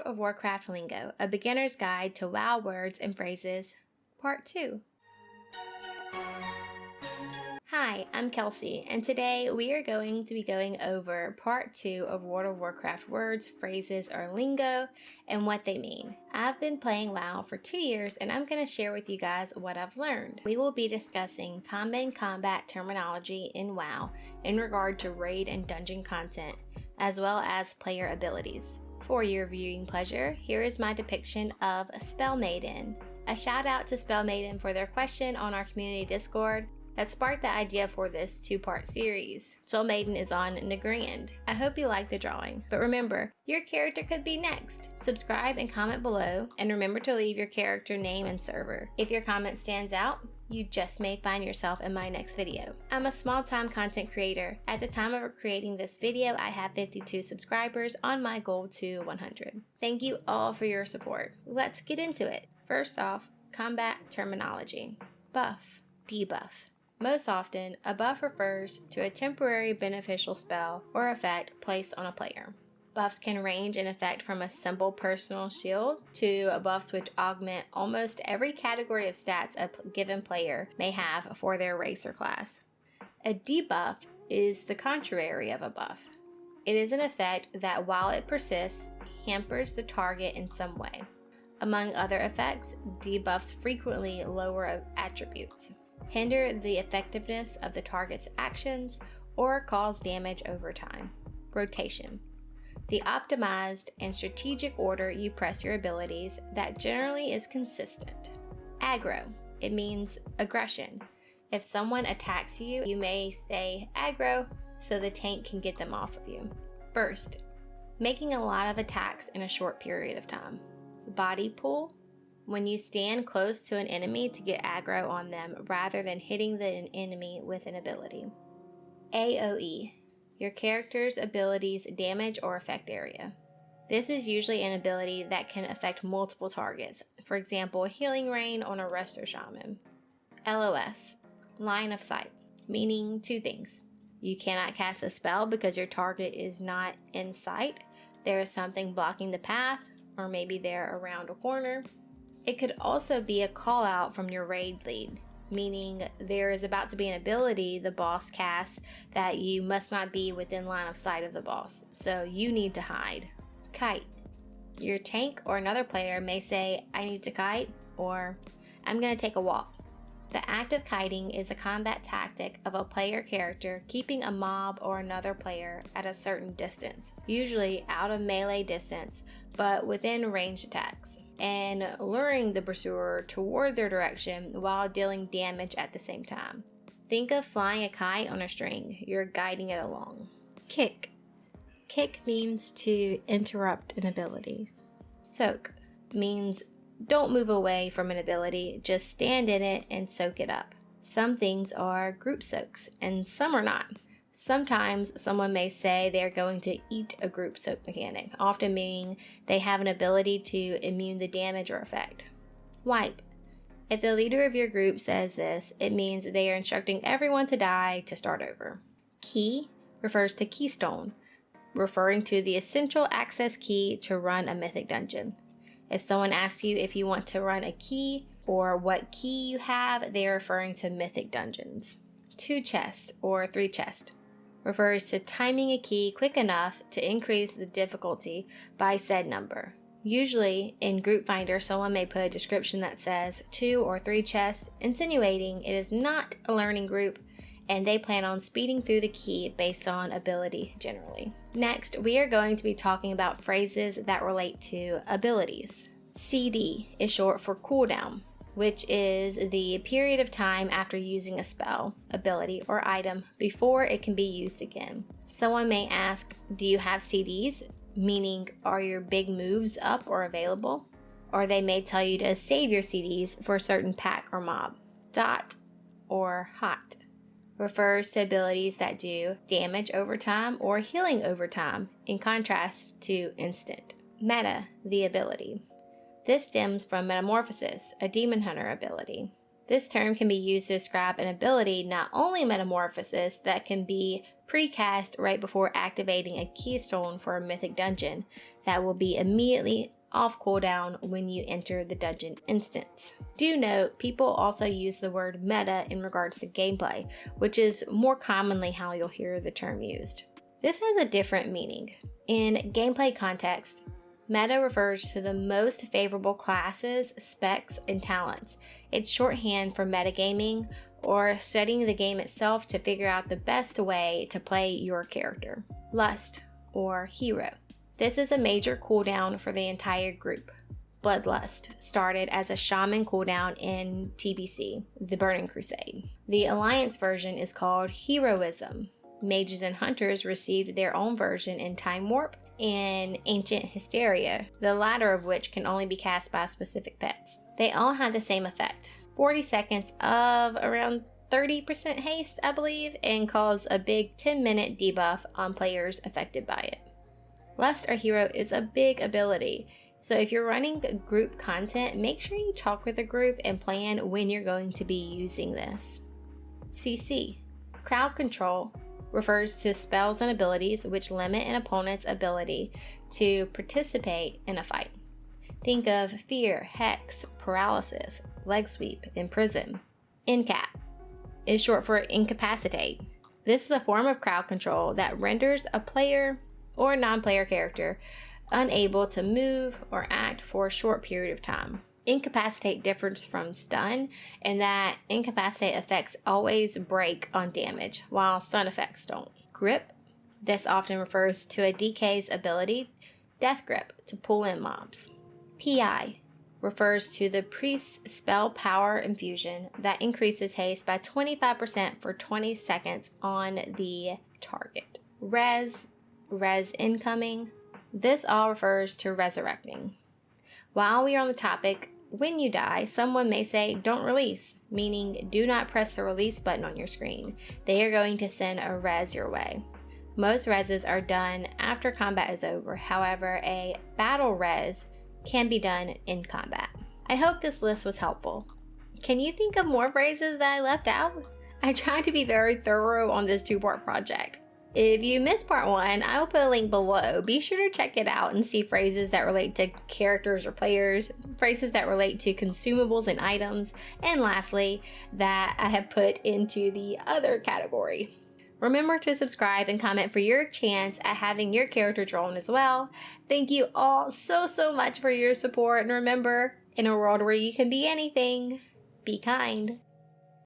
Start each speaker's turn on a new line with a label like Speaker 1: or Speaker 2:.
Speaker 1: World of Warcraft Lingo, a beginner's guide to WoW words and phrases, Part 2. Hi, I'm Kelsey, and today we are going to be going over Part 2 of World of Warcraft words, phrases, or lingo, and what they mean. I've been playing WoW for 2 years, and I'm going to share with you guys what I've learned. We will be discussing common combat terminology in WoW in regard to raid and dungeon content, as well as player abilities. For your viewing pleasure, here is my depiction of Spell Maiden. A shout out to Spell Maiden for their question on our community Discord that sparked the idea for this 2-part series. Spell Maiden is on Nagrand. I hope you like the drawing, but remember, your character could be next. Subscribe and comment below, and remember to leave your character name and server. If your comment stands out, you just may find yourself in my next video. I'm a small-time content creator. At the time of creating this video, I have 52 subscribers on my goal to 100. Thank you all for your support. Let's get into it. First off, combat terminology. Buff, debuff. Most often, a buff refers to a temporary beneficial spell or effect placed on a player. Buffs can range in effect from a simple personal shield to buffs which augment almost every category of stats a given player may have for their race or class. A debuff is the contrary of a buff. It is an effect that, while it persists, hampers the target in some way. Among other effects, debuffs frequently lower attributes, hinder the effectiveness of the target's actions, or cause damage over time. Rotation. The optimized and strategic order you press your abilities that generally is consistent. Aggro. It means aggression. If someone attacks you, you may say aggro so the tank can get them off of you. Burst. Making a lot of attacks in a short period of time. Body pull. When you stand close to an enemy to get aggro on them rather than hitting the enemy with an ability. AoE. Your character's ability's damage or effect area. This is usually an ability that can affect multiple targets, for example, Healing Rain on a Resto Shaman. LOS, line of sight, meaning 2 things. You cannot cast a spell because your target is not in sight. There is something blocking the path, or maybe they're around a corner. It could also be a call out from your raid lead, meaning there is about to be an ability the boss casts that you must not be within line of sight of the boss, so you need to hide. Kite. Your tank or another player may say, I need to kite, or I'm going to take a walk. The act of kiting is a combat tactic of a player character keeping a mob or another player at a certain distance, usually out of melee distance, but within ranged attacks, and luring the pursuer toward their direction while dealing damage at the same time. Think of flying a kite on a string. You're guiding it along. Kick. Kick means to interrupt an ability. Soak means don't move away from an ability, just stand in it and soak it up. Some things are group soaks, and some are not. Sometimes someone may say they're going to eat a group soak mechanic, often meaning they have an ability to immune the damage or effect. Wipe. If the leader of your group says this, it means they are instructing everyone to die to start over. Key refers to keystone, referring to the essential access key to run a mythic dungeon. If someone asks you if you want to run a key or what key you have, they are referring to mythic dungeons. 2 chest or 3 chest refers to timing a key quick enough to increase the difficulty by said number. Usually, in Group Finder, someone may put a description that says 2 or 3 chests, insinuating it is not a learning group and they plan on speeding through the key based on ability generally. Next, we are going to be talking about phrases that relate to abilities. CD is short for cooldown, which is the period of time after using a spell, ability, or item before it can be used again. Someone may ask, do you have CDs? Meaning, are your big moves up or available? Or they may tell you to save your CDs for a certain pack or mob. Dot or hot refers to abilities that do damage over time or healing over time, in contrast to instant. Meta, the ability. This stems from Metamorphosis, a demon hunter ability. This term can be used to describe an ability, not only metamorphosis, that can be precast right before activating a keystone for a mythic dungeon that will be immediately off cooldown when you enter the dungeon instance. Do note, people also use the word meta in regards to gameplay, which is more commonly how you'll hear the term used. This has a different meaning. In gameplay context, meta refers to the most favorable classes, specs, and talents. It's shorthand for metagaming, or studying the game itself to figure out the best way to play your character. Lust, or hero. This is a major cooldown for the entire group. Bloodlust started as a shaman cooldown in TBC, the Burning Crusade. The Alliance version is called Heroism. Mages and Hunters received their own version in Time Warp and Ancient Hysteria, the latter of which can only be cast by specific pets. They all have the same effect. 40 seconds of around 30% haste, I believe, and cause a big 10-minute debuff on players affected by it. Lust or Hero is a big ability, so if you're running group content, make sure you talk with the group and plan when you're going to be using this. CC, Crowd Control, refers to spells and abilities which limit an opponent's ability to participate in a fight. Think of Fear, Hex, Paralysis, Leg Sweep, Imprison. Incap is short for Incapacitate. This is a form of crowd control that renders a player or non-player character unable to move or act for a short period of time. Incapacitate differs from stun in that incapacitate effects always break on damage, while stun effects don't. Grip, this often refers to a DK's ability, Death Grip, to pull in mobs. PI refers to the priest's spell power infusion that increases haste by 25% for 20 seconds on the target. Res incoming, this all refers to resurrecting. While we are on the topic, when you die, someone may say, don't release, meaning do not press the release button on your screen. They are going to send a res your way. Most reses are done after combat is over. However, a battle res can be done in combat. I hope this list was helpful. Can you think of more phrases that I left out? I tried to be very thorough on this 2-part project. If you missed part 1, I will put a link below. Be sure to check it out and see phrases that relate to characters or players, phrases that relate to consumables and items, and lastly, that I have put into the other category. Remember to subscribe and comment for your chance at having your character drawn as well. Thank you all so much for your support, and remember, in a world where you can be anything, be kind.